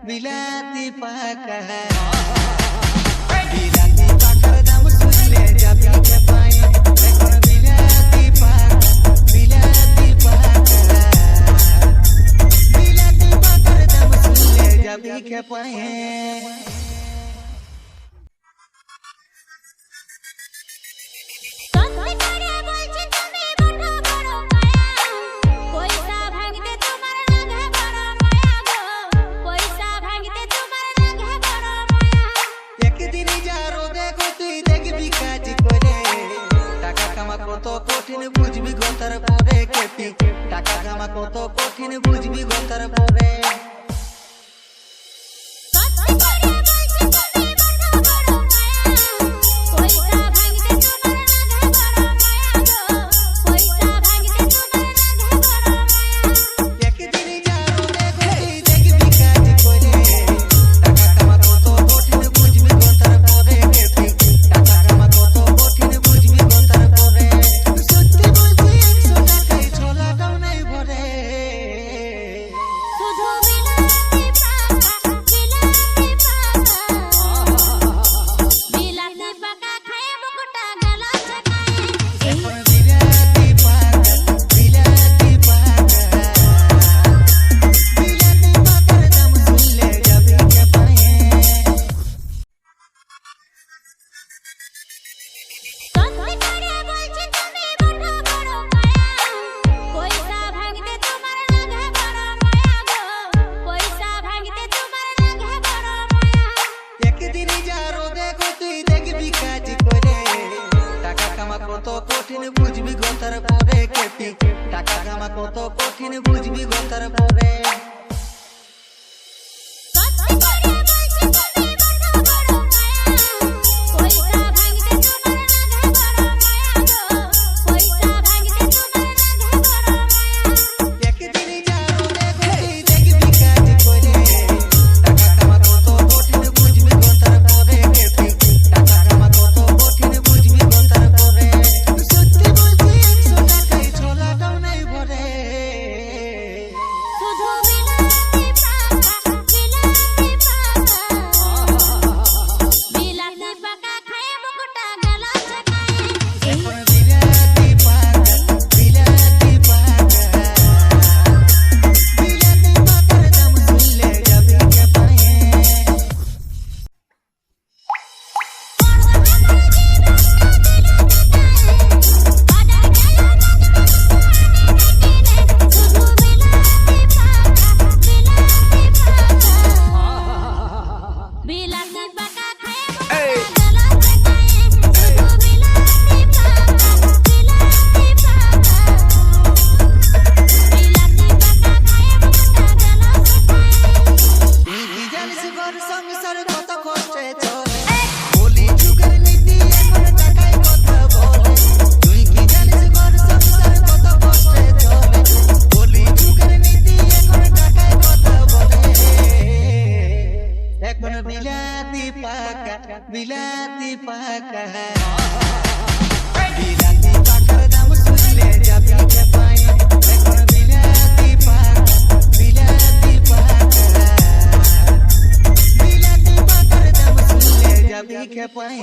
বিলাতি পাকা বিলাতি পাকার দাম শুনলে যাবি খেপাই এখন বিলাতি পাকা বিলাতি পাকার দাম শুনলে যাবি খেপাই কত কঠিন বুঝবি গতার পরে কেটি টাকা কামা কত কঠিন বুঝবি গতার পরে কত কঠিন বুঝবি গতার পরে কেটি টাকা কামা কত কঠিন বুঝবি গতার পরে বিলাতি পাকা বিলাতি পাকার দাম শুনলে যাবি খেপাই এখন বিলাতি পাকার দাম শুনলে যাবি খেপাই